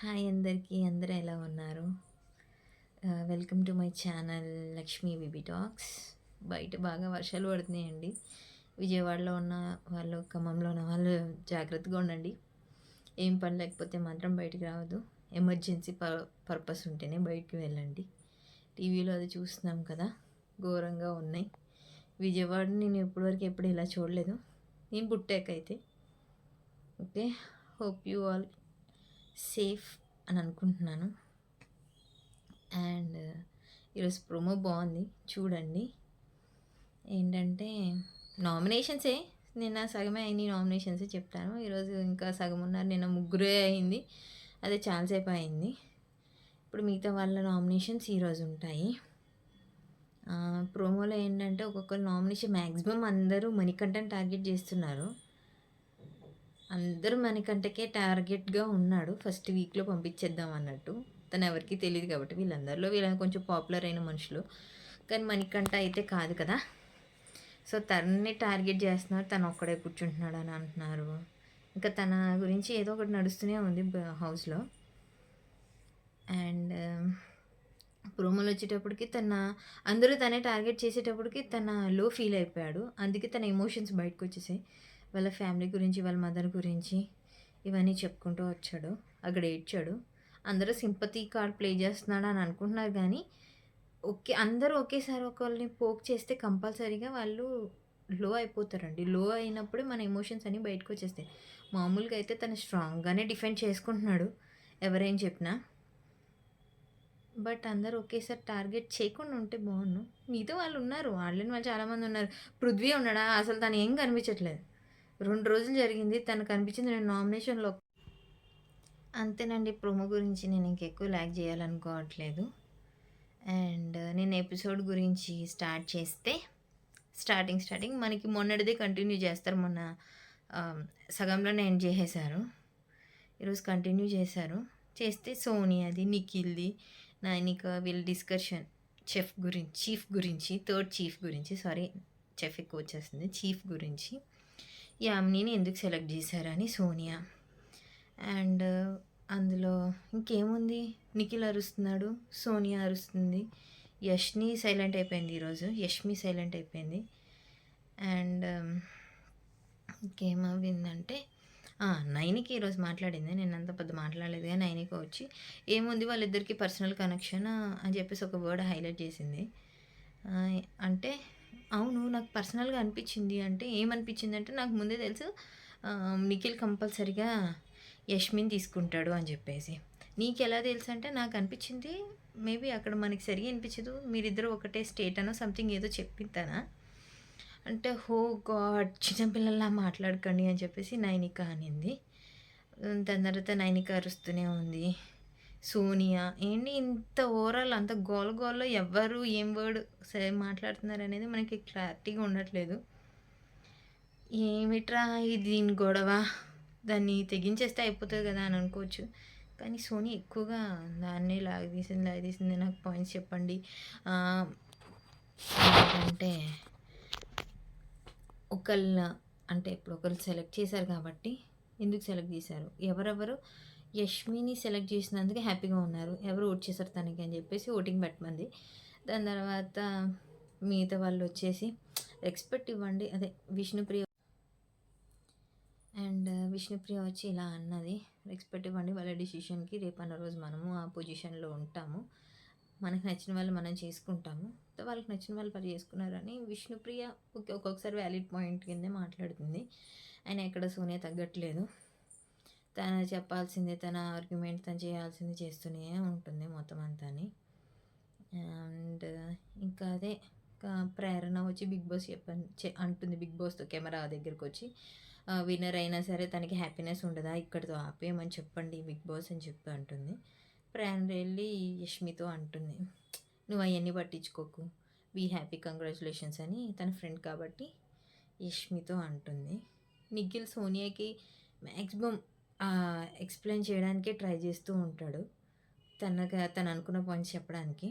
Hi అందరికీ. అందరూ ఎలా ఉన్నారు? Welcome to my channel Lakshmi VB talks. బయట బాగా వర్షాలు పడుతున్నాయండి. విజయవాడలో ఉన్న వాళ్ళు, ఖమ్మంలో ఉన్న వాళ్ళు జాగ్రత్తగా ఉండండి. ఏం పని లేకపోతే మాత్రం బయటికి రావద్దు. ఎమర్జెన్సీ పర్పస్ ఉంటేనే బయటికి వెళ్ళండి. టీవీలో అది చూస్తున్నాం కదా, ఘోరంగా ఉన్నాయి. విజయవాడ నేను ఎప్పుడు ఇలా చూడలేదు, నేను పుట్టాకైతే. Okay, hope you all safe అని అనుకుంటున్నాను. అండ్ ఈరోజు ప్రోమో బాగుంది, చూడండి. ఏంటంటే నామినేషన్సే, నిన్న సగమే అయినాయి నామినేషన్సే చెప్తాను. ఈరోజు ఇంకా సగం ఉన్నారు. నిన్న ముగ్గురే అయింది, అదే చాలాసేపు అయింది. ఇప్పుడు మిగతా వాళ్ళ నామినేషన్స్ ఈరోజు ఉంటాయి. ప్రోమోలో ఏంటంటే ఒక్కొక్కరు నామినేషన్ మ్యాక్సిమం అందరూ మణికంఠని టార్గెట్ చేస్తున్నారు. అందరూ మణికంఠకే టార్గెట్గా ఉన్నాడు. ఫస్ట్ వీక్లో పంపించేద్దాం అన్నట్టు. తను ఎవరికీ తెలియదు కాబట్టి వీళ్ళందరిలో వీళ్ళని కొంచెం పాపులర్ అయిన మనుషులు. కానీ మణికంఠ అయితే కాదు కదా, సో తనని టార్గెట్ చేస్తున్నారు. తను ఒక్కడే కూర్చుంటున్నాడు అని అంటున్నారు. ఇంకా తన గురించి ఏదో ఒకటి నడుస్తూనే ఉంది హౌస్లో. అండ్ ప్రోమోలు వచ్చేటప్పటికి అందరూ తనే టార్గెట్ చేసేటప్పటికి తన లో ఫీల్ అయిపోయాడు. అందుకే తన ఎమోషన్స్ బయటకు వచ్చేసాయి. వాళ్ళ ఫ్యామిలీ గురించి, వాళ్ళ మదర్ గురించి ఇవన్నీ చెప్పుకుంటూ వచ్చాడు. అక్కడ ఏడ్చాడు. అందరూ సింపతి కార్డ్ ప్లే చేస్తున్నాడు అని అనుకుంటున్నారు, కానీ అందరూ ఒకేసారి ఒకళ్ళని పోక్ చేస్తే కంపల్సరీగా వాళ్ళు లో అయిపోతారండి. లో అయినప్పుడే మన ఎమోషన్స్ అన్నీ బయటకు వచ్చేస్తాయి. మామూలుగా అయితే తను స్ట్రాంగ్గానే డిఫెండ్ చేసుకుంటున్నాడు ఎవరేం చెప్పినా. బట్ అందరూ ఒకేసారి టార్గెట్ చేయకుండా ఉంటే బాగుండు. మిగతా వాళ్ళు ఉన్నారు, వాళ్ళని వాళ్ళు చాలామంది ఉన్నారు. పృథ్వీ ఉన్నాడా? అసలు తను ఏం కనిపించట్లేదు. 2 రోజులు జరిగింది, తను కనిపించింది నేను నామినేషన్లో. అంతేనండి. ప్రోమో గురించి నేను ఇంకెక్కువ ల్యాగ్ చేయాలనుకోవట్లేదు. అండ్ నేను ఎపిసోడ్ గురించి స్టార్ట్ చేస్తే స్టార్టింగ్ మనకి మొన్నటిదే కంటిన్యూ చేస్తారు. మొన్న సగంలోనే ఎండ్ చేసేశారు. ఈరోజు కంటిన్యూ చేస్తే సోనియాది, నిఖిల్ది, నైనిక వీళ్ళ డిస్కషన్ చీఫ్ గురించి థర్డ్ చీఫ్ గురించి, సారీ చెఫ్ ఎక్కువ వచ్చేస్తుంది, చీఫ్ గురించి. యామినిని ఎందుకు సెలెక్ట్ చేశారని సోనియా. అండ్ అందులో ఇంకేముంది, నిఖిల్ అరుస్తున్నాడు, సోనియా అరుస్తుంది, యష్మి సైలెంట్ అయిపోయింది. అండ్ ఇంకేమవిందంటే నైనికి ఈరోజు మాట్లాడింది. నేను అంత పెద్ద మాట్లాడలేదు, కానీ నైనిక వచ్చి ఏముంది వాళ్ళిద్దరికి పర్సనల్ కనెక్షన్ అని చెప్పేసి ఒక వర్డ్ హైలైట్ చేసింది. అంటే అవును, నాకు పర్సనల్గా అనిపించింది. అంటే ఏమనిపించింది అంటే, నాకు ముందే తెలుసు నిఖిల్ కంపల్సరిగా యష్మిని తీసుకుంటాడు అని చెప్పేసి. నీకు ఎలా తెలుసు అంటే, నాకు అనిపించింది మేబీ అక్కడ మనకి సరిగా అనిపించదు, మీరిద్దరు ఒకటే స్టేట్ అనో సంథింగ్ ఏదో చెప్పింతానా అంటే, హో గాడ్ చిన్నపిల్లల్లా మాట్లాడకండి అని చెప్పేసి నైనిక అనింది. దాని తర్వాత నైనిక అరుస్తూనే ఉంది. సోనియా ఏంటి ఇంత ఓవరాల్ అంత గోలలో ఎవరు ఏం వర్డ్ మాట్లాడుతున్నారు అనేది మనకి క్లారిటీగా ఉండట్లేదు. ఏమిట్రా దీని గొడవ, దాన్ని తెగించేస్తే అయిపోతుంది కదా అని అనుకోవచ్చు, కానీ సోని ఎక్కువగా దాన్ని లాగదీసింది. నాకు పాయింట్స్ చెప్పండి. అంటే ఇప్పుడు ఒకళ్ళు సెలెక్ట్ చేశారు కాబట్టి ఎందుకు సెలెక్ట్ చేశారు, ఎవరెవరు యష్మిని సెలెక్ట్ చేసినందుకు హ్యాపీగా ఉన్నారు, ఎవరు ఓట్ చేశారు తనకి అని చెప్పేసి ఓటింగ్ పెట్టమంది. దాని తర్వాత మిగతా వాళ్ళు వచ్చేసి రెస్పెక్ట్ ఇవ్వండి, అదే విష్ణుప్రియ వచ్చి ఇలా అన్నది, రెస్పెక్ట్ ఇవ్వండి వాళ్ళ డిసిషన్కి, రేపు అన్న రోజు మనము ఆ పొజిషన్లో ఉంటాము, మనకు నచ్చిన వాళ్ళు మనం చేసుకుంటాము, వాళ్ళకి నచ్చిన వాళ్ళు చేసుకున్నారని విష్ణుప్రియ ఒక్కొక్కసారి వ్యాలిడ్ పాయింట్ కిందే మాట్లాడుతుంది. ఆయన ఎక్కడ సోనియా తగ్గట్లేదు, తను చెప్పాల్సిందే, తన ఆర్గ్యుమెంట్ తను చేయాల్సింది చేస్తూనే ఉంటుంది మొత్తం అంతా. అండ్ ఇంకా అదే ప్రేరణ వచ్చి బిగ్ బాస్ అంటుంది, బిగ్ బాస్తో కెమెరా దగ్గరికి వచ్చి, విన్నర్ అయినా సరే తనకి హ్యాపీనెస్ ఉండదా, ఇక్కడితో ఆపేయమని చెప్పండి బిగ్ బాస్ అని చెప్పి అంటుంది. ప్రేరణ వెళ్ళి యష్మితో అంటుంది, నువ్వు అవన్నీ పట్టించుకోకు, బీ హ్యాపీ, కంగ్రాచులేషన్స్ అని తన ఫ్రెండ్ కాబట్టి యష్మితో అంటుంది. నిఖిల్ సోనియాకి మ్యాక్సిమం ఎక్స్ప్లెయిన్ చేయడానికే ట్రై చేస్తూ ఉంటాడు, తను అనుకున్న పాయింట్స్ చెప్పడానికి,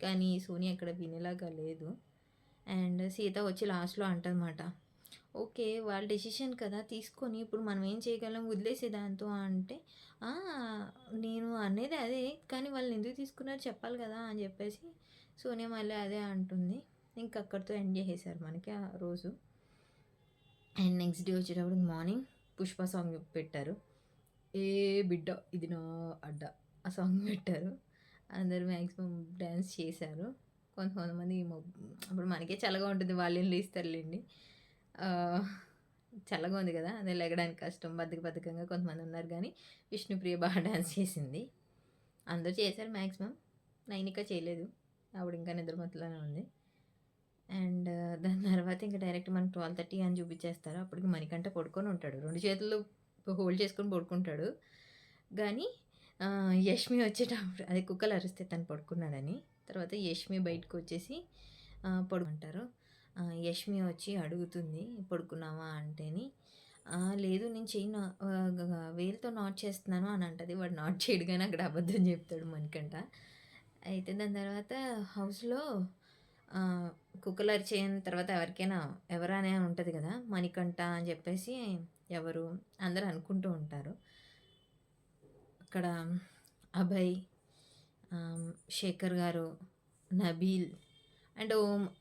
కానీ సోనియా అక్కడ వినేలాగా లేదు. అండ్ సీత వచ్చి లాస్ట్లో అంటదన్నమాట, ఓకే. వాళ్ళ డెసిషన్ కదా! తీసుకొని ఇప్పుడు మనం ఏం చేయగలం వదిలేసేయి దాంతో అంటే, "ఆ! నేను అనేది అదే. కానీ వాళ్ళెందుకు తీసుకున్నారో చెప్పాలి కదా!" అని చెప్పేసి సోనియా మళ్ళీ అదే అంటుంది. ఇంక అక్కడితో ఎండ్ చేసేసారు మనకి ఆ రోజు. అండ్ నెక్స్ట్ డే వచ్చేటప్పటికి మార్నింగ్ 'పుష్ప' సాంగ్ పెట్టారు. ఏ బిడ్డ ఇది నా అడ్డ ఆ సాంగ్ పెట్టారు. అందరూ మాక్సిమం డాన్స్ చేశారు. కొంతమంది అప్పుడు మనకే చల్లగా ఉంటుంది. వాళ్ళేం లేస్తారులెండి. ఆహ్, చల్లగా ఉంది గదా! అదే లెగడానికి కష్టం బద్ధకంగా కొంతమందున్నారు గానీ, విష్ణుప్రియ బాగా డాన్స్ చేసింది. అందరూ చేశారు మాక్సిమం. నైనిక చేయలేదు. ఆవిడింకా నిద్రమత్తులోనే ఉంది. అండ్ దాని తర్వాత ఇంక డైరెక్ట్ మనకు 12:30 అని చూపిచ్చేస్తారు. అప్పటికి మణికంఠ పడుకొని ఉంటాడు. 2 చేతులు హోల్డ్ చేసుకొని పడుకుంటాడు. గానీ యష్మి వచ్చేటప్పుడు అదే కుక్కలు అరుస్తాయి తను పడుకున్నాడని. తర్వాత యష్మి బయటకొచ్చేసి పడుకుంటారు. యష్మి వచ్చి అడుగుతుంది పడుకున్నావా అంటేని, లేదు నేను చెయ్యి వేలుతో నాట్ చేస్తున్నాను అని అంటది. వాడు నాట్ చేయడు గానీ అక్కడ అబద్ధం చెప్తాడు మణికంఠ. అయితే దాని తర్వాత హౌస్‌లో కుక్కలు అరిచేయిన తర్వాత ఎవరికైనా ఎవరనే ఉంటది కదా! మణికంఠ అని చెప్పేసి ఎవరు అందరూ అనుకుంటూ ఉంటారు. అక్కడ అభయ్, శేఖర్ గారు, నబీల్ అండ్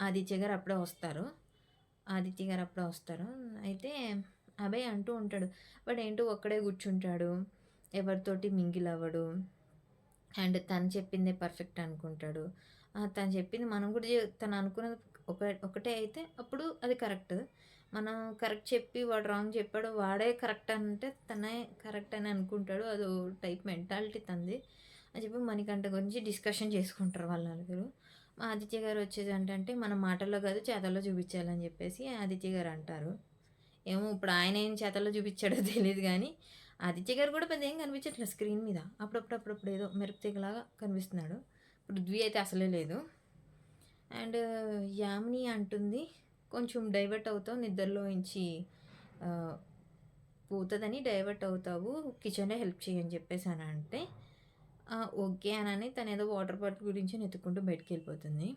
ఆదిత్య గారు అప్పుడే వస్తారు. అయితే అభయ్ అంటూ ఉంటాడు. వాడేంటో ఒక్కడే కూర్చుంటాడు. ఎవరితోటి మింగిల్ అవ్వడు. అండ్ తను చెప్పిందే పర్ఫెక్ట్ అనుకుంటాడు. తను చెప్పింది మనం కూడా తను అనుకున్నది ఒకటే అయితే అప్పుడు అది కరెక్ట్. మనం కరెక్ట్ చెప్పి వాడు రాంగ్ చెప్పాడు. వాడే కరెక్ట్ అంటే తనే కరెక్ట్ అని అనుకుంటాడు. అదో టైప్ మెంటాలిటీ తనది. అని చెప్పి మణికంఠ గురించి డిస్కషన్ చేసుకుంటారు వాళ్ళు నలుగురు. ఆదిత్య గారు వచ్చేది ఏంటంటే మనం మాటల్లో కాదు చేతల్లో చూపించాలని చెప్పేసి ఆదిత్య గారు అంటారు. ఏమో ఇప్పుడు ఆయన ఏం చేతల్లో చూపించాడో తెలీదు గానీ, ఆదిత్య గారు కూడా పెద్ద ఏం కనిపించట్లేదు స్క్రీన్ మీద. అప్పుడప్పుడు ఏదో మెరుపుతీగలాగా కనిపిస్తున్నాడు. పృథ్వీ అయితే అసలే లేదు. అండ్ యామిని అంటుంది, కొంచెం డైవర్ట్ అవుతావు నిద్రలోంచి పోతదని డైవర్ట్ అవుతావు. కిచెన్‌లో హెల్ప్ చెయ్యి అని చెప్పేసనంటే, ఓకే అనని తనేదో వాటర్ బాటిల్ గురించి వెతుక్కుంటూ బయటికెళ్ళిపోతుంది.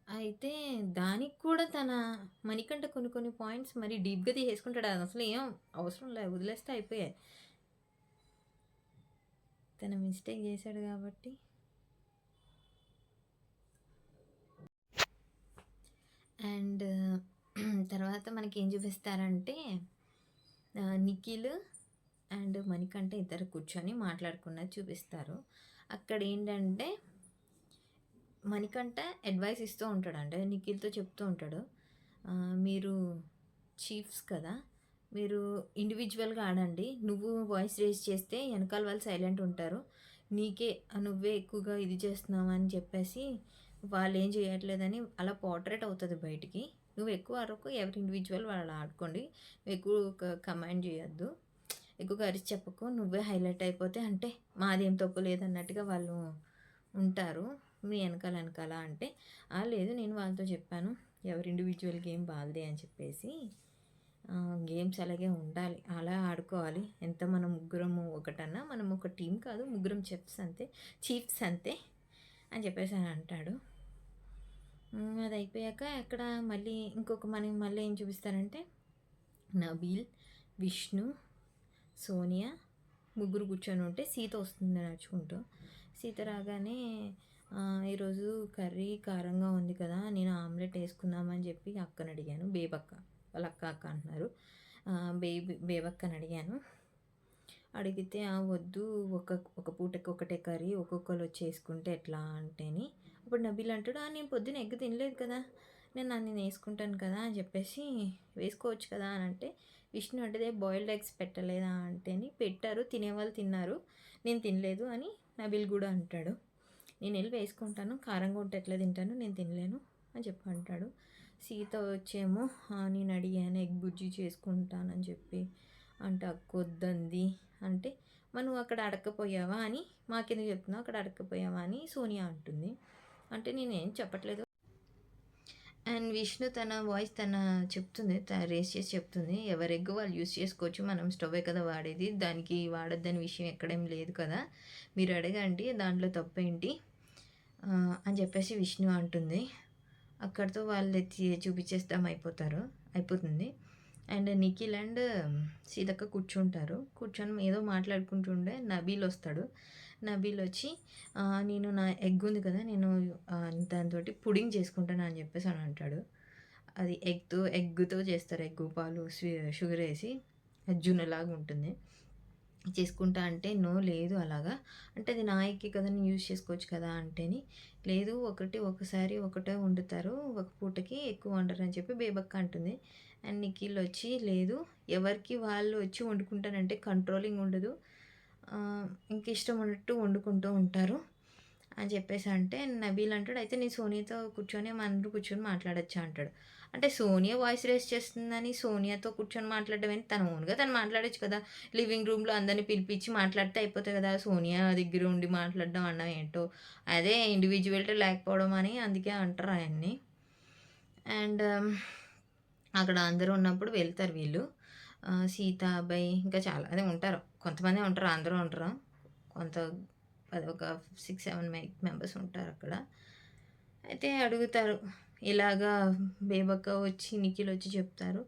అయితే దానికి కూడా మణికంఠ కొన్ని పాయింట్స్ మరి డీప్‌గా తీసేసుకుంటాడు. అదసలు ఏం అవసరం లే వదిలేస్తే అయిపోయాయి. తను మిస్టేక్ చేశాడు కాబట్టి. అండ్ తర్వాత మనకేం చూపిస్తారంటే నిఖిల్ అండ్ మణికంఠ ఇద్దరు కూర్చొని మాట్లాడుకున్నది చూపిస్తారు. అక్కడేంటంటే మణికంఠ అడ్వైస్ ఇస్తూ ఉంటాడు. అంటే నిఖిల్‌తో చెప్తూ ఉంటాడు. మీరు చీఫ్స్ కదా! మీరు ఇండివిజువల్‌గా ఆడండి. నువ్వు వాయిస్ రేజ్ చేస్తే వెనకాల వాళ్ళు సైలెంట్ ఉంటారు. నువ్వే ఎక్కువగా ఇది చేస్తున్నావు అని చెప్పేసి వాళ్ళేం చేయట్లేదని అలా పోర్ట్రేట్ అవుతది బయటికి. నువ్వు ఎక్కువ అరవకు. ఎవరి ఇండివిజువల్ వాళ్ళు ఆడుకోండి. నువ్వు ఎక్కువ కమాండ్ చేయొద్దు. ఎక్కువగా అరిచి చెప్పకు. నువ్వే హైలైట్ అయిపోతే అంటే మాదేం తప్పు లేదన్నట్టుగా వాళ్ళు ఉంటారు. మీ వెనకాల అంటే, లేదు నేను వాళ్ళతో చెప్పాను. ఎవరి ఇండివిజువల్ గేమ్ వాళ్ళదే అని చెప్పేసి గేమ్స్ అలాగే ఉండాలి. అలా ఆడుకోవాలి. ఎంత మనం ముగ్గురము ఒకటన్నా మనం ఒక టీం కాదు. ముగ్గురం చీఫ్స్ అంతే అని చెప్పేసి అని అంటాడు. అది అయిపోయాక అక్కడ మనం మళ్ళీ ఏం చూపిస్తారంటే నబీల్, విష్ణు, సోనియా ముగ్గురు కూర్చొని ఉంటే సీత వస్తుంది నడుచుకుంటూ. సీత రాగానే ఈరోజు కర్రీ కారంగా ఉంది కదా! నేను ఆమ్లెట్ వేసుకుందామని చెప్పి అక్కని అడిగాను. బేబక్క వాళ్ళ అక్క అంటున్నారు. బేబక్కని అడిగాను. అడిగితే వద్దు ఒక పూటకి ఒకటే కర్రీ ఒక్కొక్కరు వచ్చి వేసుకుంటే ఎట్లా అంటేని అప్పుడు నబీల్ అంటాడు, నేను పొద్దున్న ఎగ్ తినలేదు కదా! నేను వేసుకుంటాను కదా అని చెప్పేసి వేసుకోవచ్చు కదా అని అంటే విష్ణు అంటే బాయిల్డ్ ఎగ్స్ పెట్టలేదా అంటేని పెట్టారు, తినేవాళ్ళు తిన్నారు, నేను తినలేదు అని నబీల్ కూడా అంటాడు. నేను వెళ్ళి వేసుకుంటాను, కారంగా ఉంటే ఎట్లా తింటాను, నేను తినలేను అని చెప్పి అంటాడు. సీత వచ్చేమో నేను అడిగాను ఎగ్ బుజ్జి చేసుకుంటానని చెప్పి అంటే అక్కొద్దంది అంటే మనం అక్కడ అడగకపోయావా అని మాకెందుకు చెప్తున్నావు అక్కడ అడగకపోయావా అని సోనియా అంటుంది. అంటే నేనేం చెప్పట్లేదు. అండ్ విష్ణు తన వాయిస్ చెప్తుంది, రేస్ చేసి చెప్తుంది, ఎవరి ఎగ్ వాళ్ళు యూస్ చేసుకోవచ్చు, మనం స్టవ్వే కదా వాడేది, దానికి వాడొద్దని విషయం ఎక్కడేం లేదు కదా, మీరు అడగండి దాంట్లో తప్పేంటి అని చెప్పేసి విష్ణు అంటుంది. అక్కడితో వాళ్ళు చూపించేస్తాం అయిపోతుంది. అండ్ నిఖిల్ అండ్ సీతక్క కూర్చుంటారు. కూర్చొని ఏదో మాట్లాడుకుంటుండే నబీల్ వస్తాడు. నబీల్ వచ్చి నేను నా ఎగ్ ఉంది కదా, నేను దాంతోటి పుడింగ్ చేసుకుంటాను అని చెప్పేసి అని అంటాడు. అది ఎగ్గుతో చేస్తారు. ఎగ్గు పాలు షుగర్ వేసి జున్నలాగా ఉంటుంది. చేసుకుంటా అంటే నో లేదు అలాగా, అంటే అది నా ఎగ్గే కదా, నేను యూజ్ చేసుకోవచ్చు కదా అంటేని, లేదు ఒకసారి ఒకటే వండుతారు, ఒక పూటకి ఎక్కువ వండరు అని చెప్పి బేబక్క అంటుంది. అండ్ నిఖిల్ వచ్చి లేదు, ఎవరికి వాళ్ళు వచ్చి వండుకుంటానంటే కంట్రోలింగ్ ఉండదు, ఇంక ఇష్టం ఉన్నట్టు వండుకుంటూ ఉంటారు అని చెప్పేసి అంటే నబీల్ అంటాడు, అయితే నేను సోనియాతో కూర్చొని అందరూ కూర్చొని మాట్లాడచ్చా అంటాడు. అంటే సోనియా వాయిస్ రేస్ చేస్తుందని సోనియాతో కూర్చొని మాట్లాడడం ఏంటి, తను ఓన్గా తను మాట్లాడచ్చు కదా, లివింగ్ రూమ్లో అందరినీ పిలిపించి మాట్లాడితే అయిపోతుంది కదా, సోనియా దగ్గర ఉండి మాట్లాడడం అన్నం ఏంటో, అదే ఇండివిజువాలిటీ లేకపోవడం అని అందుకే అంటారు ఆయన్ని. అండ్ అక్కడ అందరూ ఉన్నప్పుడు వెళ్తారు వీళ్ళు, సీత, అబ్బాయి ఇంకా చాలా అదే ఉంటారు, కొంతమంది ఉంటారు, అందరూ ఉంటారు, అది ఒక 6-7 మెంబర్స్ ఉంటారు అక్కడ. అయితే అడుగుతారు ఇలాగా, బేబక్క వచ్చి నిఖిల్ వచ్చి చెప్తారు,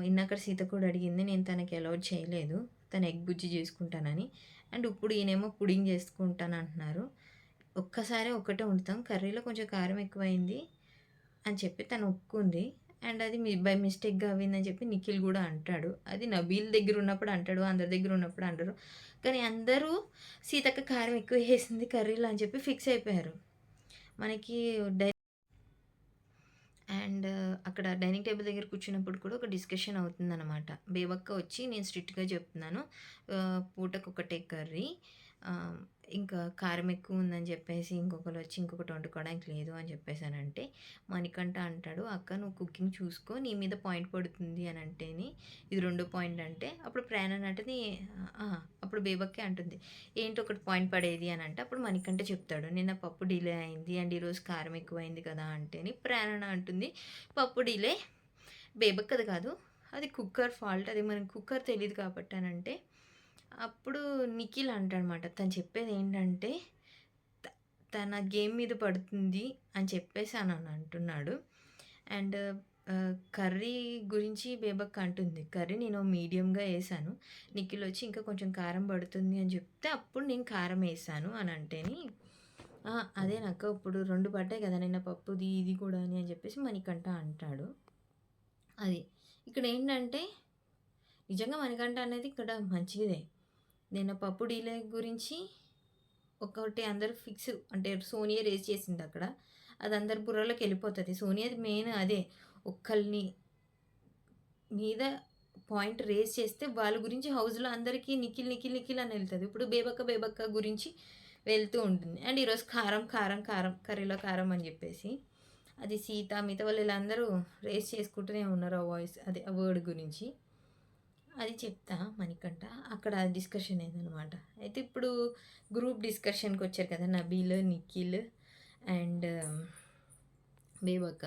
ఇందాక సీత కూడా అడిగింది, నేను తనకి అలౌడ్ చేయలేదు, తను ఎగ్ బుజ్జి చేసుకుంటానని, అండ్ ఇప్పుడు ఈయనేమో పుడింగ్ చేసుకుంటాను అంటున్నారు. ఒక్కసారి ఒకటే వండుతాం, కర్రీలో కొంచెం కారం ఎక్కువైంది అని చెప్పి తను ఒప్పుకుంది. అండ్ అది బై మిస్టేక్గా అయిందని చెప్పి నిఖిల్ కూడా అంటాడు. అది నబీల్ దగ్గర ఉన్నప్పుడు అంటాడు, అందరి దగ్గర ఉన్నప్పుడు అంటారు. కానీ అందరూ సీతక్క కారం ఎక్కువ వేసింది కర్రీలో అని చెప్పి ఫిక్స్ అయిపోయారు. మనకి అండ్ అక్కడ డైనింగ్ టేబుల్ దగ్గర కూర్చున్నప్పుడు కూడా ఒక డిస్కషన్ అవుతుందన్నమాట. బేబక్క వచ్చి నేను స్ట్రిక్ట్‌గా చెప్తున్నాను, పూటకు ఒకటే కర్రీ, ఇంకా కారం ఎక్కువ ఉందని చెప్పేసి ఇంకొకరు వచ్చి ఇంకొకటి వండుకోవడానికి లేదు అని చెప్పేసానంటే, మణికంఠ అంటాడు, అక్క నువ్వు కుకింగ్ చూసుకో, నీ మీద పాయింట్ పడుతుంది అని అంటేని ఇది రెండో పాయింట్ అంటే, అప్పుడు ప్రేరణ అంటది, అప్పుడు బేబక్కే అంటుంది, ఏంటి ఒకటి పాయింట్ పడేది అని అంటే, అప్పుడు మణికంఠ చెప్తాడు, నిన్న పప్పు డిలే అయింది అండ్ ఈరోజు కారం ఎక్కువైంది కదా అంటేని ప్రేరణ అంటుంది, పప్పు డిలే బేబక్కది కాదు, అది కుక్కర్ ఫాల్ట్, అది మనకి కుక్కర్ తెలియదు కాబట్టి అని అంటే, అప్పుడు నిఖిల్ అంటాడనమాట, తను చెప్పేది ఏంటంటే తన గేమ్ మీద పడుతుంది అని చెప్పేసి అని అంటున్నాడు. అండ్ కర్రీ గురించి బేబక్క అంటుంది, కర్రీ నేను మీడియంగా వేసాను, నిఖిల్ వచ్చి ఇంకా కొంచెం కారం పడుతుంది అని చెప్తే అప్పుడు నేను కారం వేసాను అని అంటేని, అదే నాకు ఇప్పుడు 2 పడ్డాయి కదా నిన్న పప్పుది ఇది కూడా అని చెప్పేసి మణికంఠ అంటాడు. అది ఇక్కడ ఏంటంటే నిజంగా మణికంఠ అనేది ఇక్కడ మంచిదే. నిన్న పప్పు డీలే గురించి ఒకటి అందరూ ఫిక్స్, అంటే సోనియా రేజ్ చేసింది అక్కడ, అది అందరి బుర్రలోకి వెళ్ళిపోతుంది. సోనియాది మెయిన్ అదే, ఒక్కళ్ళని మీద పాయింట్ రేజ్ చేస్తే వాళ్ళ గురించి హౌస్లో అందరికీ నిఖిల్ నిఖిల్ నిఖిల్ అని వెళ్తుంది. ఇప్పుడు బేబక్క గురించి వెళ్తూ ఉంటుంది. అండ్ ఈరోజు కారం కారం కారం కర్రీలో కారం అని చెప్పేసి అది సీత మిగతా వాళ్ళు వీళ్ళందరూ రేస్ చేసుకుంటూనే ఉన్నారు ఆ వాయిస్, అదే ఆ వర్డ్ గురించి. అది చెప్తా మణికంఠ, అక్కడ డిస్కషన్ అయిందనమాట. అయితే ఇప్పుడు గ్రూప్ డిస్కషన్కి వచ్చారు కదా నబీల్, నిఖిల్ అండ్ బేబక్క.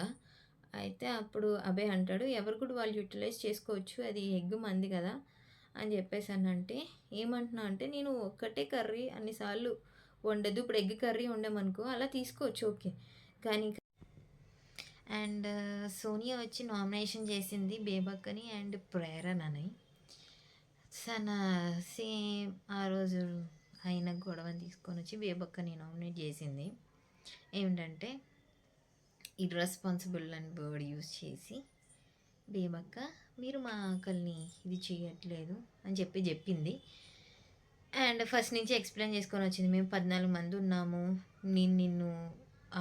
అయితే అప్పుడు అభయ్ అంటాడు, ఎవరు కూడా వాళ్ళు యూటిలైజ్ చేసుకోవచ్చు, అది ఎగ్ మంది కదా అని చెప్పేసి అని అంటే, ఏమంటున్నా అంటే నేను ఒక్కటే కర్రీ అన్నిసార్లు వండదు, ఇప్పుడు ఎగ్ కర్రీ వండామనుకో అలా తీసుకోవచ్చు ఓకే, కానీ అండ్ సోనియా వచ్చి నామినేషన్ చేసింది బేబక్కని అండ్ ప్రేరణని. సేమ్ ఆ రోజు అయిన గొడవని తీసుకొని వచ్చి బేబక్కని నామినేట్ చేసింది. ఏమిటంటే ఇర్రెస్పాన్సిబుల్ అని వర్డ్ యూజ్ చేసి, బేబక్క మీరు మా ఆకలిని ఇది చేయట్లేదు అని చెప్పింది. అండ్ ఫస్ట్ నుంచి ఎక్స్ప్లెయిన్ చేసుకొని వచ్చింది, మేము 14 మంది ఉన్నాము, నిన్ను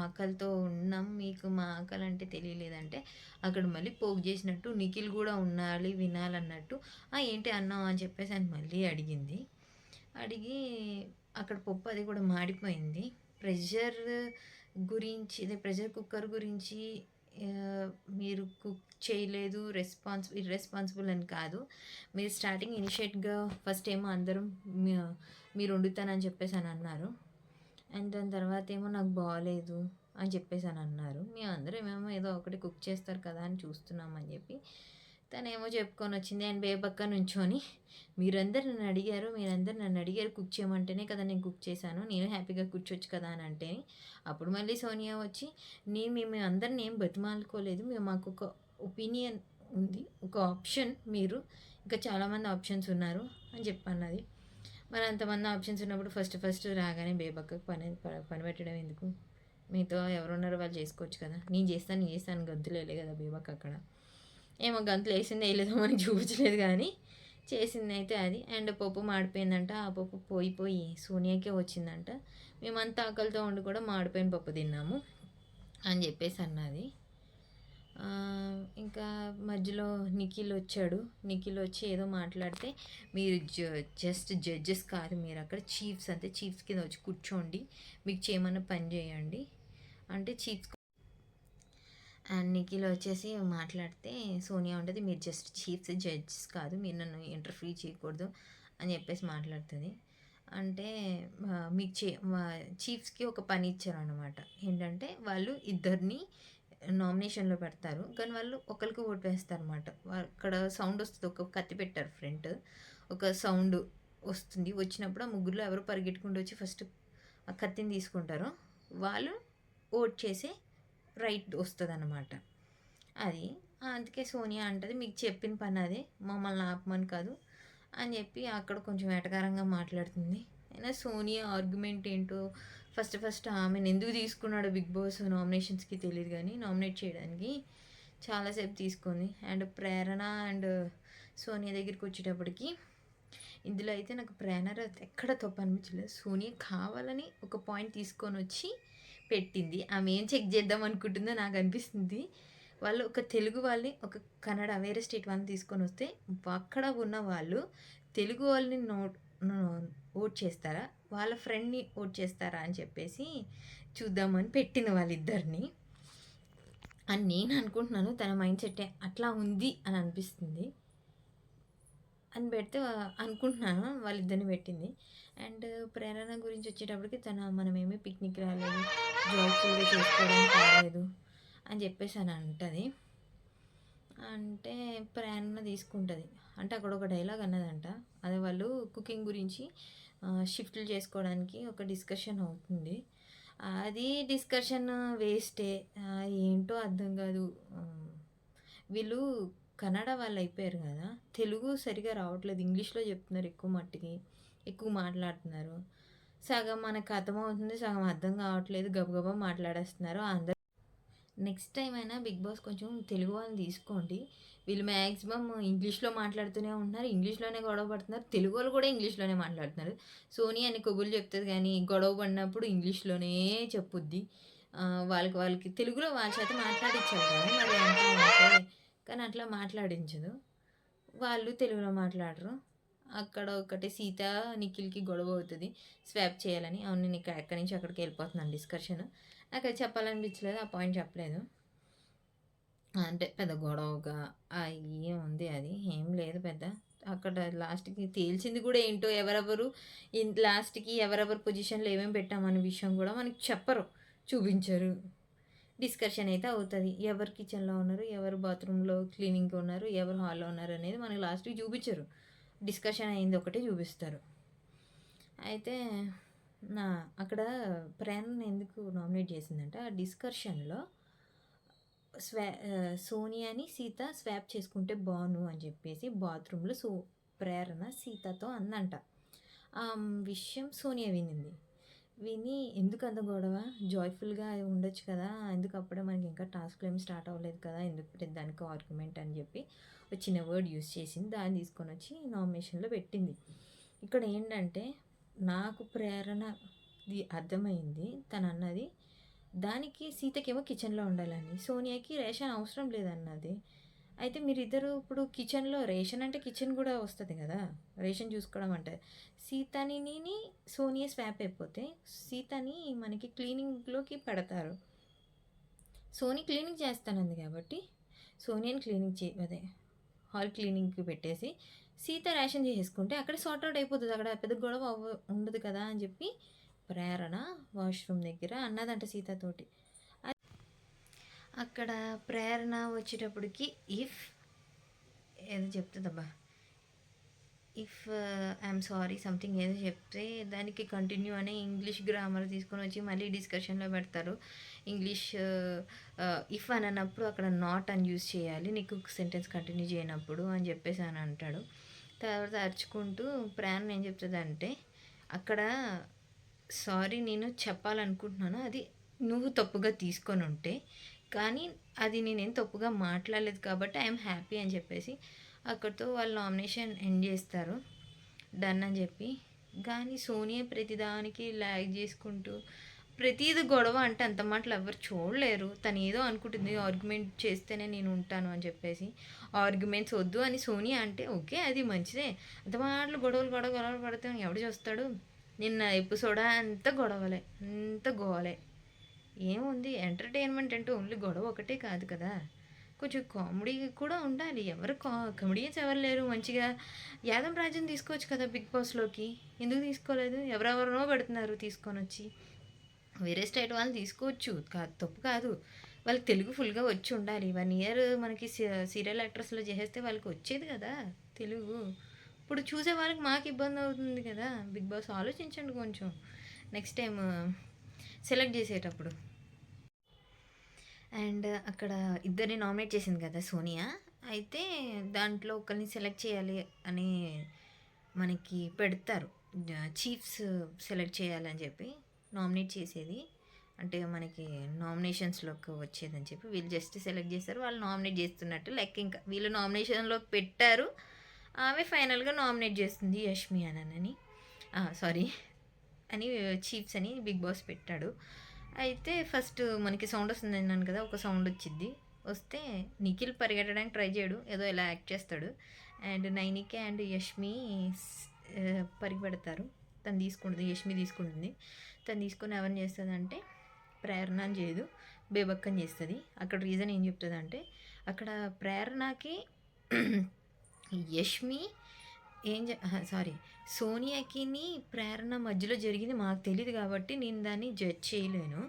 ఆకలితో ఉన్నాం, మీకు మా ఆకలి అంటే తెలియలేదంటే అక్కడ మళ్ళీ పోగు చేసినట్టు నిఖిల్ కూడా ఉండాలి వినాలన్నట్టు, ఏంటి అన్నావు అని చెప్పేసి అని మళ్ళీ అడిగింది. అడిగి అక్కడ పప్పు అది కూడా మాడిపోయింది. ప్రెషర్ కుక్కర్ గురించి మీరు కుక్ చేయలేదు, ఇర్రెస్పాన్సిబుల్ అని కాదు, మీరు స్టార్టింగ్ ఇనిషియేట్గా ఫస్ట్ ఏమో అందరం మీరు వండుతానని చెప్పేసి అని అన్నారు, అండ్ దాని తర్వాత ఏమో నాకు బాగోలేదు అని చెప్పేసి అని అన్నారు, మేము అందరం ఏమో ఏదో ఒకటి కుక్ చేస్తారు కదా అని చూస్తున్నామని చెప్పి తనేమో చెప్పుకొని వచ్చింది. అండ్ బేపక్క నుంచొని మీరందరూ నన్ను అడిగారు కుక్ చేయమంటేనే కదా నేను కుక్ చేశాను. నేను హ్యాపీగా కూర్చోవచ్చు కదా అని అంటే, అప్పుడు మళ్ళీ సోనియా వచ్చి మేము అందరిని ఏం బతిమాలుకోలేదు. మాకొక ఒపీనియన్ ఉంది. ఒక ఆప్షన్ మీరు, ఇంకా చాలామంది ఆప్షన్స్ ఉన్నారు అని చెప్పన్నది. మరి అంతమంది ఆప్షన్స్ ఉన్నప్పుడు ఫస్ట్ రాగానే బేబక్కకి పని పెట్టడం ఎందుకు? మీతో ఎవరున్నారో వాళ్ళు చేసుకోవచ్చు కదా. నేను చేస్తాను గంతులేలే కదా బేబక్క అక్కడ. ఏమో గంతులు వేసిందో వేయలేదో మనకి చూపించలేదు కానీ చేసింది అయితే అది. అండ్ పప్పు మాడిపోయిందంట. ఆ పప్పు పోయి సోనియాకే వచ్చిందంట. మేమంతా ఆకలితో ఉండి కూడా మాడిపోయిన పప్పు తిన్నాము అని చెప్పేసి అన్నది. ఇంకా మధ్యలో నిఖిల్ వచ్చాడు. నిఖిల్ వచ్చి ఏదో మాట్లాడితే, మీరు జస్ట్ జడ్జెస్ కాదు, మీరు అక్కడ చీఫ్స్, అంతే చీఫ్స్ కింద వచ్చి కూర్చోండి, మీకు చేయమన్న పని చేయండి అంటే చీఫ్స్. అండ్ నిఖిల్ వచ్చేసి మాట్లాడితే సోనియా ఉంటుంది, మీరు జస్ట్ చీఫ్స్ జడ్జెస్ కాదు, మీరు నన్ను ఇంటర్ఫీర్ చేయకూడదు అని చెప్పేసి మాట్లాడుతుంది. అంటే మీకు చీఫ్స్కి ఒక పని ఇచ్చారనమాట. ఏంటంటే వాళ్ళు ఇద్దరిని నామినేషన్లో పెడతారు, కానీ వాళ్ళు ఒకరికి ఓటు వేస్తారు అనమాట. అక్కడ సౌండ్ వస్తుంది, ఒక కత్తి పెట్టారు ఫ్రంట్, ఒక సౌండ్ వస్తుంది. వచ్చినప్పుడు ఆ ముగ్గురులో ఎవరు పరిగెట్టుకుంటూ వచ్చి ఫస్ట్ ఆ కత్తిని తీసుకుంటారో వాళ్ళు ఓట్ చేసే రైట్ వస్తుంది అన్నమాట. అది అందుకే సోనియా అంటది, మీకు చెప్పిన పని అదే, మమ్మల్ని ఆపమని కాదు అని చెప్పి అక్కడ కొంచెం ఎటకారంగా మాట్లాడుతుంది. అయినా సోనియా ఆర్గ్యుమెంట్ ఏంటో ఫస్ట్ ఆమెను ఎందుకు తీసుకున్నాడో బిగ్ బాస్ నామినేషన్స్కి తెలియదు, కానీ నామినేట్ చేయడానికి చాలాసేపు తీసుకుంది. అండ్ ప్రేరణ అండ్ సోనియా దగ్గరికి వచ్చేటప్పటికి ఇందులో అయితే నాకు ప్రేరణ ఎక్కడ తప్పు అనిపించలేదు. సోనియా కావాలని ఒక పాయింట్ తీసుకొని వచ్చి పెట్టింది. ఆమె ఏం చెక్ చేద్దాం అనుకుంటుందో నాకు అనిపిస్తుంది. వాళ్ళు ఒక తెలుగు వాళ్ళని, ఒక కన్నడ వేరే స్టేట్ వాళ్ళని తీసుకొని వస్తే అక్కడ ఉన్న వాళ్ళు తెలుగు వాళ్ళని ఓట్ చేస్తారా, వాళ్ళ ఫ్రెండ్ని ఓట్ చేస్తారా అని చెప్పేసి చూద్దామని పెట్టింది వాళ్ళిద్దరిని అని నేను అనుకుంటున్నాను. తన మైండ్ సెట్ అట్లా ఉంది అని అనిపిస్తుంది అని పెడితే అనుకుంటున్నాను, వాళ్ళిద్దరిని పెట్టింది. అండ్ ప్రేరణ గురించి వచ్చేటప్పటికి మనమేమి పిక్నిక్ రాలేదు, జాయ్ఫుల్గా చేసుకోవడానికి రాలేదు అని చెప్పేసి అని అంటుంది. అంటే ప్రేరణ తీసుకుంటుంది. అంటే అక్కడ ఒక డైలాగ్ అన్నదంట, అదే వాళ్ళు కుకింగ్ గురించి షిఫ్ట్లు చేసుకోవడానికి ఒక డిస్కషన్ అవుతుంది. అది డిస్కషన్ వేస్టే, ఏంటో అర్థం కాదు. వీళ్ళు కన్నడ వాళ్ళు అయిపోయారు కదా, తెలుగు సరిగా రావట్లేదు, ఇంగ్లీష్లో చెప్తున్నారు, ఎక్కువ మాట్లాడుతున్నారు. సగం మనకు అర్థమవుతుంది, సగం అర్థం కావట్లేదు, గబగబా మాట్లాడేస్తున్నారు అందరు. నెక్స్ట్ టైం అయినా బిగ్ బాస్ కొంచెం తెలుగు వాళ్ళని తీసుకోండి. వీళ్ళు మ్యాక్సిమం ఇంగ్లీష్లో మాట్లాడుతూనే ఉంటున్నారు, ఇంగ్లీష్లోనే గొడవ పడుతున్నారు, తెలుగు వాళ్ళు కూడా ఇంగ్లీష్లోనే మాట్లాడుతున్నారు. సోనీ అని కొగులు చెప్తుంది కానీ గొడవ పడినప్పుడు ఇంగ్లీష్లోనే చెప్పుద్ది. వాళ్ళకి తెలుగులో వాళ్ళ చేత మాట్లాడించారు కదా మరి అంటే, కానీ అట్లా మాట్లాడించదు, వాళ్ళు తెలుగులో మాట్లాడరు. అక్కడ ఒకటి సీత నిఖిల్కి గొడవ అవుతుంది స్వాప్ చేయాలని. అవును, నేను ఎక్కడి నుంచి అక్కడికి వెళ్ళిపోతున్నాను డిస్కషన్. నాకు అది చెప్పాలనిపించలేదు, ఆ పాయింట్ చెప్పలేదు. అంటే పెద్ద గొడవగా ఏముంది, అది ఏం లేదు పెద్ద. అక్కడ లాస్ట్కి తేల్చింది కూడా ఏంటో, లాస్ట్కి ఎవరెవరు పొజిషన్లో ఏమేమి పెట్టామనే విషయం కూడా మనకి చెప్పరు, చూపించరు. డిస్కషన్ అయితే అవుతుంది, ఎవరు కిచెన్లో ఉన్నారు, ఎవరు బాత్రూంలో క్లీనింగ్గా ఉన్నారు, ఎవరు హాల్లో ఉన్నారు అనేది మనకి లాస్ట్కి చూపించరు. డిస్కషన్ అయింది ఒకటే చూపిస్తారు. అయితే అక్కడ ప్రేరణ ఎందుకు నామినేట్ చేసిందంటే, ఆ డిస్కషన్లో సోనియాని సీత స్వాప్ చేసుకుంటే బాగుండు అని చెప్పేసి బాత్రూంలో ప్రేరణ సీతతో అందంట. ఆ విషయం సోనియా విని ఎందుకు అంత గొడవ, జాయ్ఫుల్గా ఉండొచ్చు కదా, ఎందుకు అప్పుడే మనకి ఇంకా టాస్క్లు ఏమి స్టార్ట్ అవ్వలేదు కదా, ఎందుకు దానికి ఆర్గ్యుమెంట్ అని చెప్పి ఒక చిన్న వర్డ్ యూస్ చేసింది, దాన్ని తీసుకొని వచ్చి నామినేషన్లో పెట్టింది. ఇక్కడ ఏంటంటే నాకు ప్రేరణది అర్థమైంది, తను అన్నది దానికి సీతకేమో కిచెన్లో ఉండాలని, సోనియాకి రేషన్ అవసరం లేదన్నది. అయితే మీరిద్దరు ఇప్పుడు కిచెన్లో, రేషన్ అంటే కిచెన్ కూడా వస్తుంది కదా, రేషన్ చూసుకోవడం అంటే సీతని సోనియా స్వాప్ అయిపోతే సీతని మనకి క్లీనింగ్లోకి పెడతారు. సోనీ క్లీనింగ్ చేస్తానంది కాబట్టి సోనియాని అదే హాల్ క్లీనింగ్కి పెట్టేసి సీత రేషన్ చేసుకుంటే అక్కడ సార్ట్ అవుట్ అయిపోతుంది, అక్కడ పెద్ద గొడవ ఉండదు కదా అని చెప్పి ప్రేరణ వాష్రూమ్ దగ్గర అన్నదంట సీతతోటి. అక్కడ ప్రేరణ వచ్చేటప్పటికి ఏదో చెప్తుందబ్బా. ఇఫ్ ఐఎమ్ సారీ సంథింగ్ ఏదో చెప్తే దానికి కంటిన్యూ అనే ఇంగ్లీష్ గ్రామర్ తీసుకొని వచ్చి మళ్ళీ డిస్కషన్లో పెడతారు. ఇంగ్లీష్ ఇఫ్ అని అన్నప్పుడు అక్కడ నాట్ అని యూజ్ చేయాలి నీకు సెంటెన్స్ కంటిన్యూ చేయనప్పుడు అని చెప్పేసి అని అంటాడు. తర్వాత అరుచుకుంటూ ప్రాణం ఏం చెప్తుందంటే, అక్కడ సారీ నేను చెప్పాలనుకుంటున్నాను, అది నువ్వు తప్పుగా తీసుకొని ఉంటే, కానీ అది నేనేం తప్పుగా మాట్లాడలేదు కాబట్టి ఐఎమ్ హ్యాపీ అని చెప్పేసి అక్కడితో వాళ్ళు నామినేషన్ ఎండ్ చేస్తారు, డన్ అని చెప్పి. కానీ సోనియా ప్రతిదానికి ల్యాగ్ చేసుకుంటూ ప్రతిది గొడవ అంటే అంత మాటలు ఎవరు చూడలేరు. తను ఏదో అనుకుంటుంది ఆర్గ్యుమెంట్ చేస్తేనే నేను ఉంటాను అని చెప్పేసి. ఆర్గ్యుమెంట్స్ వద్దు అని సోనియా అంటే ఓకే అది మంచిదే. అంత మాటలు గొడవలు పడితే ఎవడు చూస్తాడు. నిన్న ఎపిసోడ్ అంతా గొడవలే, అంత గోలే. ఏముంది ఎంటర్టైన్మెంట్ అంటే ఓన్లీ గొడవ ఒకటే కాదు కదా, కొంచెం కామెడీ కూడా ఉండాలి. ఎవరు కమెడియన్స్ ఎవరు లేరు మంచిగా. యాదవ్ రాజన్ తీసుకోవచ్చు కదా బిగ్ బాస్లోకి, ఎందుకు తీసుకోలేదు? ఎవరెవరినో పెడుతున్నారు తీసుకొని వచ్చి. వేరే స్టేట్ వాళ్ళు తీసుకోవచ్చు, కాదు తప్పు కాదు. వాళ్ళకి తెలుగు ఫుల్గా వచ్చి ఉండాలి. 1 ఇయర్ మనకి సీరియల్ యాక్ట్రెస్లో చేసేస్తే వాళ్ళకి వచ్చేది కదా తెలుగు. ఇప్పుడు చూసే వాళ్ళకి మాకు ఇబ్బంది అవుతుంది కదా. బిగ్ బాస్ ఆలోచించండి కొంచెం నెక్స్ట్ టైం సెలెక్ట్ చేసేటప్పుడు. అండ్ అక్కడ ఇద్దరిని నామినేట్ చేసింది కదా సోనియా. అయితే దాంట్లో ఒకరిని సెలెక్ట్ చేయాలి అని మనకి పెడతారు, చీఫ్స్ సెలెక్ట్ చేయాలని చెప్పి నామినేట్ చేసేది. అంటే మనకి నామినేషన్స్లోకి వచ్చేదని చెప్పి వీళ్ళు జస్ట్ సెలెక్ట్ చేస్తారు, వాళ్ళు నామినేట్ చేస్తున్నట్టు లెక్క. ఇంకా వీళ్ళు నామినేషన్లోకి పెట్టారు, ఆమె ఫైనల్గా నామినేట్ చేస్తుంది యష్మి అని సారీ అని చీఫ్స్ అని బిగ్ బాస్ పెట్టాడు. అయితే ఫస్ట్ మనకి సౌండ్ వస్తుంది అన్నాను కదా, ఒక సౌండ్ వచ్చింది. వస్తే నిఖిల్ పరిగెట్టడానికి ట్రై చేయడు, ఏదో ఇలా యాక్ట్ చేస్తాడు. అండ్ నైనిక అండ్ యష్మి పరిగెడతారు. తను తీసుకుంటుంది, యష్మి తీసుకుంటుంది. తను తీసుకొని ఎవరిని చేస్తుందంటే ప్రేరణని చేయదు, బేబక్కని చేస్తుంది. అక్కడ రీజన్ ఏం చెప్తుంది అంటే, అక్కడ ప్రేరణకి యష్మి సారీ సోనియాకి ప్రేరణ మధ్యలో జరిగింది మాకు తెలియదు కాబట్టి నేను దాన్ని జడ్జ్ చేయలేను.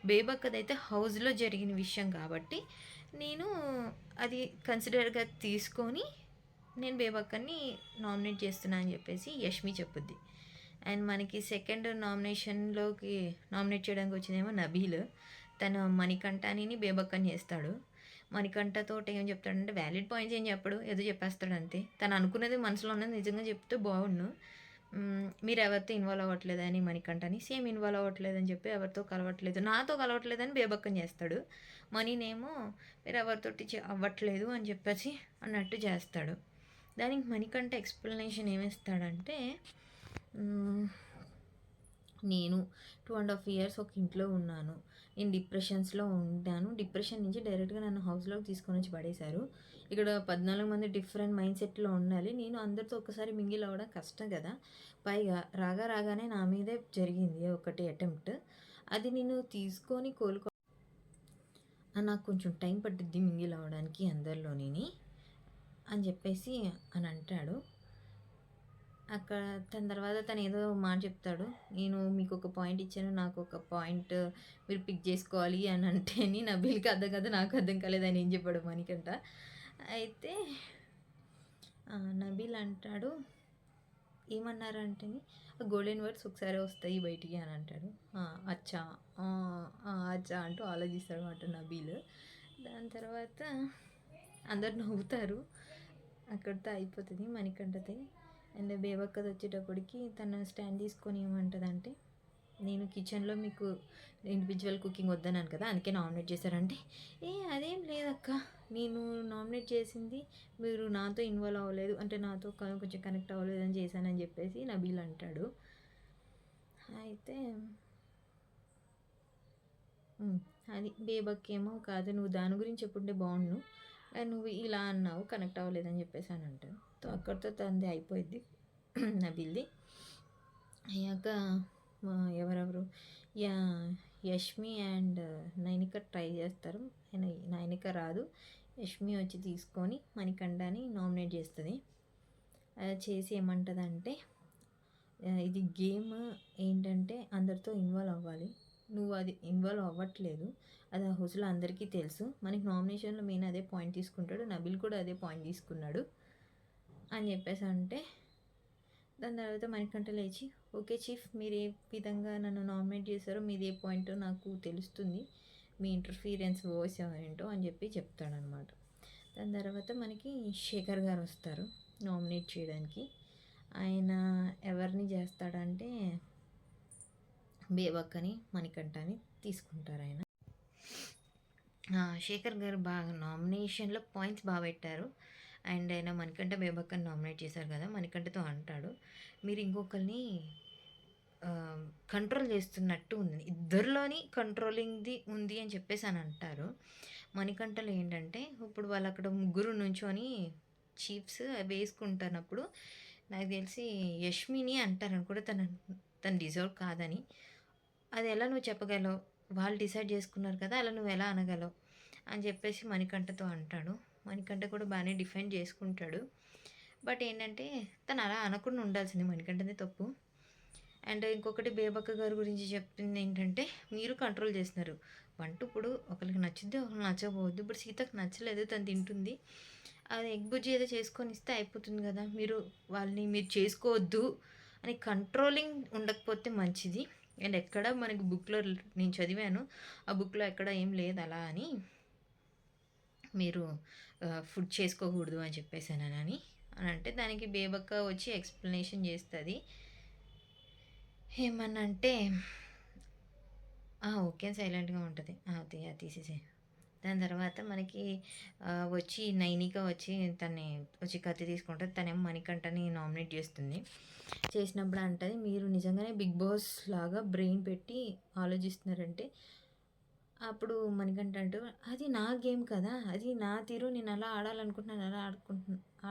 బేబక్కదైతే హౌస్లో జరిగిన విషయం కాబట్టి నేను అది కన్సిడర్గా తీసుకొని నేను బేబక్కని నామినేట్ చేస్తున్నాను అని చెప్పేసి యష్మి చెప్పుద్ది. అండ్ మనకి సెకండ్ నామినేషన్లోకి నామినేట్ చేయడానికి వచ్చిందేమో నబీల్. తను మణికంఠని బేబక్కని చేస్తాడు. మణికంఠతో ఏం చెప్తాడంటే వ్యాలిడ్ పాయింట్స్ ఏం చెప్పడు, ఏదో చెప్పేస్తాడు అంతే. తను అనుకున్నది మనసులో ఉన్నది నిజంగా చెప్తే బాగుండు. మీరు ఎవరితో ఇన్వాల్వ్ అవ్వట్లేదని మణికంఠని, సేమ్ ఇన్వాల్వ్ అవ్వట్లేదని చెప్పి ఎవరితో కలవట్లేదు, నాతో కలవట్లేదని బేబక్కని చేస్తాడు. మనీనేమో మీరు ఎవరితోటి అవ్వట్లేదు అని చెప్పేసి అన్నట్టు చేస్తాడు. దానికి మణికంఠ ఎక్స్ప్లెనేషన్ ఏమిస్తాడంటే, నేను 2.5 years ఒక ఇంట్లో ఉన్నాను, నేను డిప్రెషన్స్లో ఉంటాను, డిప్రెషన్ నుంచి డైరెక్ట్గా నన్ను హౌస్లోకి తీసుకొని వచ్చి పడేశారు. ఇక్కడ 14 మంది డిఫరెంట్ మైండ్ సెట్లో ఉండాలి, నేను అందరితో ఒకసారి మింగిల్ అవ్వడం కష్టం కదా. పైగా రాగానే నా మీదే జరిగింది ఒకటి అటెంప్ట్, అది నేను తీసుకొని నాకు కొంచెం టైం పట్టిద్ది మింగిల్ అవ్వడానికి అందరిలోని అని చెప్పేసి అని అంటాడు. అక్కడ తన తర్వాత తను ఏదో మాట చెప్తాడు, నేను మీకు ఒక పాయింట్ ఇచ్చాను, నాకు ఒక పాయింట్ మీరు పిక్ చేసుకోవాలి అని అంటేని నబీల్కి అర్థం కదా, నాకు అర్థం కాలేదు అని ఏం చెప్పాడు మణికంఠ. అయితే నబీల్ అంటాడు ఏమన్నారంటే, గోల్డెన్ వర్డ్స్ ఒకసారి వస్తాయి బయటికి అని అంటాడు. అచ్చా అచ్చా అంటూ ఆలోచిస్తాడు అన్నమాట నబీల్. దాని తర్వాత అందరు నవ్వుతారు, అక్కడితో అయిపోతుంది మణికంఠది. అండ్ బేబక్కది వచ్చేటప్పటికి తన స్టాండ్ తీసుకొని ఏమంటుందంటే, నేను కిచెన్లో మీకు ఇండివిజువల్ కుకింగ్ వద్దన్నాను కదా, అందుకే నామినేట్ చేశారంటే, అదేం లేదక్క, నేను నామినేట్ చేసింది మీరు నాతో ఇన్వాల్వ్ అవ్వలేదు అంటే నాతో కొంచెం కనెక్ట్ అవ్వలేదు అని చేశానని చెప్పేసి నబీల్ అంటాడు. అయితే అది బేబక్కేమో కాదు, నువ్వు దాని గురించి చెప్పుంటే బాగుండు, నువ్వు ఇలా అన్నావు కనెక్ట్ అవ్వలేదని చెప్పేసి అని అంటాడు. సో అక్కడితో తనది అయిపోయింది నబీల్ది. అయ్యాక ఎవరెవరు యష్మి అండ్ నైనిక ట్రై చేస్తారు, నైనిక రాదు, యష్మి వచ్చి తీసుకొని మణికంఠని నామినేట్ చేస్తుంది. చేసి ఏమంటుందంటే, ఇది గేమ్ ఏంటంటే అందరితో ఇన్వాల్వ్ అవ్వాలి, నువ్వు అది ఇన్వాల్వ్ అవ్వట్లేదు, అది ఆ హౌస్లో అందరికీ తెలుసు. మనకి నామినేషన్లో మెయిన్ అదే పాయింట్ తీసుకుంటాడు, నబీల్ కూడా అదే పాయింట్ తీసుకున్నాడు. అని చెప్పేసి అంటే దాని తర్వాత మణికంఠ లేచి ఓకే చీఫ్ మీరు ఏ విధంగా నన్ను నామినేట్ చేశారో మీది ఏ పాయింటో నాకు తెలుస్తుంది, మీ ఇంటర్ఫీరెన్స్ వాయిస్ ఏంటో అని చెప్పి చెప్తాడనమాట. దాని తర్వాత మనకి శేఖర్ గారు వస్తారు నామినేట్ చేయడానికి. ఆయన ఎవరిని చేస్తాడంటే బేబక్కని మణికంఠని తీసుకుంటారు ఆయన. శేఖర్ గారు బాగా నామినేషన్లో పాయింట్స్ బాగా పెట్టారు. అండ్ ఆయన మణికంఠ బేబక్కని నామినేట్ చేశారు కదా, మణికంఠతో అంటాడు మీరు ఇంకొకరిని కంట్రోల్ చేస్తున్నట్టు ఉంది, ఇద్దరిలోని కంట్రోలింగ్ది ఉంది అని చెప్పేసి అని అంటారు. మణికంఠలో ఏంటంటే ఇప్పుడు వాళ్ళు అక్కడ ముగ్గురు నుంచొని చీఫ్స్ వేసుకుంటున్నప్పుడు నాకు తెలిసి యష్మిని అంటారని కూడా తను డిజర్వ్ కాదని, అది ఎలా నువ్వు చెప్పగలవు, వాళ్ళు డిసైడ్ చేసుకున్నారు కదా అలా నువ్వు ఎలా అనగలవు అని చెప్పేసి మణికంఠతో అంటాడు. మణికంఠ కూడా బాగానే డిఫెండ్ చేసుకుంటాడు. బట్ ఏంటంటే తను అలా అనకుండా ఉండాల్సింది, మణికంఠనే తప్పు. అండ్ ఇంకొకటి బేబక్క గారి గురించి చెప్పింది ఏంటంటే మీరు కంట్రోల్ చేస్తున్నారు వంట. ఇప్పుడు ఒకరికి నచ్చుద్ది ఒకరికి నచ్చకపోవద్దు. ఇప్పుడు సీతకు నచ్చలేదు, తను తింటుంది, అది ఎగ్ బుజ్జి ఏదో చేసుకొని ఇస్తే అయిపోతుంది కదా, మీరు వాళ్ళని మీరు చేసుకోవద్దు అని కంట్రోలింగ్ ఉండకపోతే మంచిది. అండ్ ఎక్కడ మనకి బుక్లో నేను చదివాను, ఆ బుక్లో ఎక్కడ ఏం లేదు అలా అని మీరు ఫుడ్ చేసుకోకూడదు అని చెప్పేసానని అని అంటే దానికి బేబక్క వచ్చి ఎక్స్ప్లెనేషన్ చేస్తుంది. ఏమనంటే ఓకే సైలెంట్గా ఉంటుంది, తీసేసే. దాని తర్వాత మనకి వచ్చి నైనిక వచ్చి తన్ని వచ్చి కత్తి తీసుకుంటుంది, తనేమో మణికంఠని నామినేట్ చేస్తుంది. చేసినప్పుడు అంటది మీరు నిజంగానే బిగ్ బాస్ లాగా బ్రెయిన్ పెట్టి ఆలోచిస్తున్నారంటే, అప్పుడు మణికంఠ అంటూ అది నా గేమ్ కదా, అది నా తీరు, నేను అలా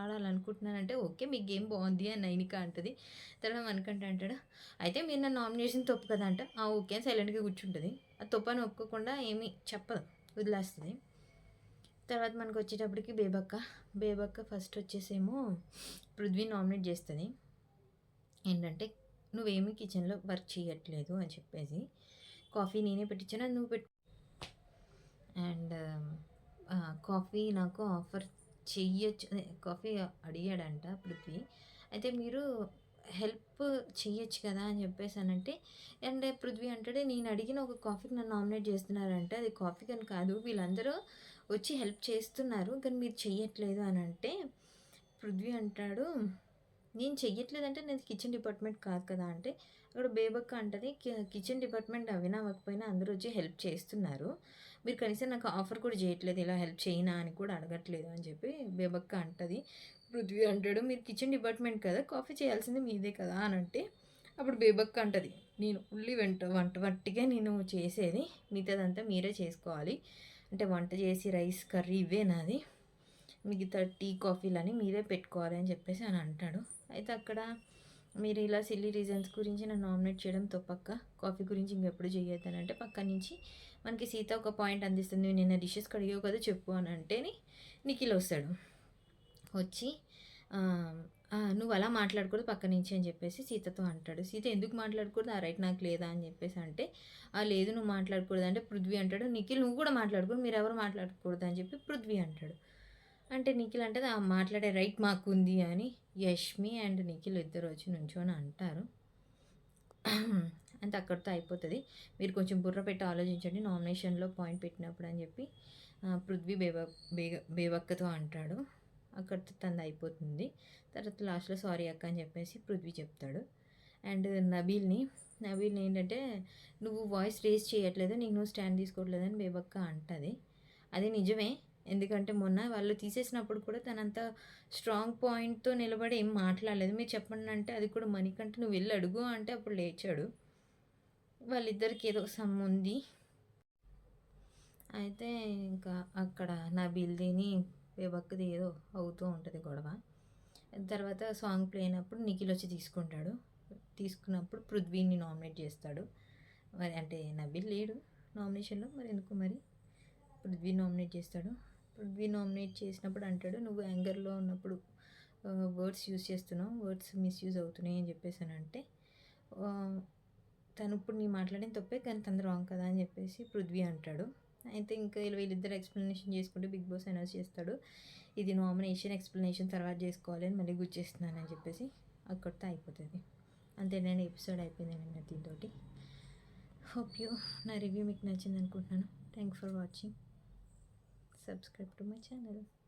ఆడాలనుకుంటున్నానంటే ఓకే మీ గేమ్ బాగుంది అని నైనిక అంటుంది. తర్వాత మణికంఠ అంటాడు అయితే మీరు నా నామినేషన్ తప్పు కదా అంట, ఓకే అని సైలెంట్గా కూర్చుంటుంది. ఆ తప్పని ఒప్పుకోకుండా ఏమీ చెప్పదు, వదిలేస్తుంది. తర్వాత మనకు వచ్చేటప్పటికి బేబక్క ఫస్ట్ వచ్చేసేమో పృథ్వీ నామినేట్ చేస్తుంది. ఏంటంటే నువ్వేమీ కిచెన్లో వర్క్ చేయట్లేదు అని చెప్పేసి, కాఫీ నేనే పెట్టించాను అది నువ్వు అండ్ కాఫీ నాకు ఆఫర్ చెయ్యొచ్చు, కాఫీ అడిగాడంట పృథ్వీ. అయితే మీరు హెల్ప్ చెయ్యొచ్చు కదా అని చెప్పేసానంటే, అండ్ పృథ్వీ అంటాడు నేను అడిగిన ఒక కాఫీకి నన్ను నామినేట్ చేస్తున్నారంటే అది కాఫీ కానీ కాదు, వీళ్ళందరూ వచ్చి హెల్ప్ చేస్తున్నారు కానీ మీరు చెయ్యట్లేదు అని అంటే, పృథ్వీ అంటాడు నేను చెయ్యట్లేదంటే నేను కిచెన్ డిపార్ట్మెంట్ కాదు కదా అంటే, అక్కడ బేబక్క అంటది కిచెన్ డిపార్ట్మెంట్ అవినా అవ్వకపోయినా అందరూ వచ్చి హెల్ప్ చేస్తున్నారు, మీరు కనీసం నాకు ఆఫర్ కూడా చేయట్లేదు, ఇలా హెల్ప్ చేయనా అని కూడా అడగట్లేదు అని చెప్పి బేబక్క అంటది. పృథ్వీ అంటాడు మీరు కిచెన్ డిపార్ట్మెంట్ కదా, కాఫీ చేయాల్సింది మీదే కదా అని అంటే, అప్పుడు బేబక్క అంటది నేను ఉల్లి వంట వట్టిగా నేను చేసేది, మిగతాదంతా మీరే చేసుకోవాలి, అంటే వంట చేసి రైస్ కర్రీ ఇవే నాది, మిగతా టీ కాఫీలని మీరే పెట్టుకోవాలి అని చెప్పేసి అని అంటాడు. అయితే అక్కడ మీరు ఇలా సిల్లీ రీజన్స్ గురించి నన్ను నామినేట్ చేయడం తప్పక్క, కాఫీ గురించి ఇంకెప్పుడు చేయొద్దని అంటే పక్క నుంచి మనకి సీత ఒక పాయింట్ అందిస్తుంది, నిన్న డిషెస్ కడిగావు కదా చెప్పు అని అంటేని నిఖిల్ వస్తాడు. వచ్చి నువ్వు అలా మాట్లాడకూడదు పక్క నుంచి అని చెప్పేసి సీతతో అంటాడు. సీత ఎందుకు మాట్లాడకూడదు, రైట్ నాకు లేదా అని చెప్పేసి అంటే లేదు నువ్వు మాట్లాడకూడదు అంటే పృథ్వీ అంటాడు నిఖిల్ నువ్వు కూడా మాట్లాడకూడదు, మీరు ఎవరు మాట్లాడకూడదు అని చెప్పి పృథ్వీ అంటాడు. అంటే నిఖిల్ అంటే మాట్లాడే రైట్ మాకు ఉంది అని యష్మి అండ్ నిఖిల్ ఇద్దరు వచ్చి నుంచొని అంటారు. అంతే అక్కడితో అయిపోతుంది, మీరు కొంచెం బుర్ర పెట్టి ఆలోచించండి నామినేషన్లో పాయింట్ పెట్టినప్పుడు అని చెప్పి పృథ్వీ బేబక్కతో అంటాడు. అక్కడితో తనది అయిపోతుంది. తర్వాత లాస్ట్లో సారీ అక్క అని చెప్పేసి పృథ్వీ చెప్తాడు. అండ్ నబీల్ని ఏంటంటే నువ్వు వాయిస్ రేస్ చేయట్లేదు, నీకు నువ్వు స్టాండ్ తీసుకోవట్లేదని బేబక్క అంటుంది. అది నిజమే, ఎందుకంటే మొన్న వాళ్ళు తీసేసినప్పుడు కూడా తనంత స్ట్రాంగ్ పాయింట్తో నిలబడి ఏం మాట్లాడలేదు, మీరు చెప్పండి అంటే అది కూడా మణికంఠ నువ్వు వెళ్ళి అడుగు అంటే అప్పుడు లేచాడు. వాళ్ళిద్దరికి ఏదో సమ్ ఉంది. అయితే ఇంకా అక్కడ నబీల్దిని బేబక్కది ఏదో అవుతూ ఉంటుంది గొడవ. తర్వాత సాంగ్ ప్లే అయినప్పుడు నిఖిల్ వచ్చి తీసుకున్నప్పుడు పృథ్వీని నామినేట్ చేస్తాడు. మరి అంటే నబీల్ లేడు నామినేషన్లో, మరి ఎందుకు మరి పృథ్వీ నామినేట్ చేస్తాడు. పృథ్వీ నామినేట్ చేసినప్పుడు అంటాడు నువ్వు యాంగర్లో ఉన్నప్పుడు వర్డ్స్ యూజ్ చేస్తున్నావు, వర్డ్స్ మిస్యూజ్ అవుతున్నాయి అని చెప్పేసి అని అంటే, తను ఇప్పుడు నీ మాట్లాడిన తప్పే కానీ తను రాంగ్ కదా అని చెప్పేసి పృథ్వీ అంటాడు. అయితే ఇంకా వీళ్ళిద్దరు ఎక్స్‌ప్లనేషన్ చేసుకుంటే బిగ్ బాస్ అనౌన్స్ చేస్తాడు. ఇది నామినేషన్, ఎక్స్‌ప్లనేషన్ తర్వాత చేసుకోవాలి అని మళ్ళీ గుర్తుచేస్తున్నానని చెప్పేసి అక్కడితో అయిపోతది. అంతేనండి, ఎపిసోడ్ అయిపోయిందండి దీనితోటి. హోప్ నా రివ్యూ మీకు నచ్చిందనుకుంటున్నాను. Thanks for watching. Subscribe to my channel.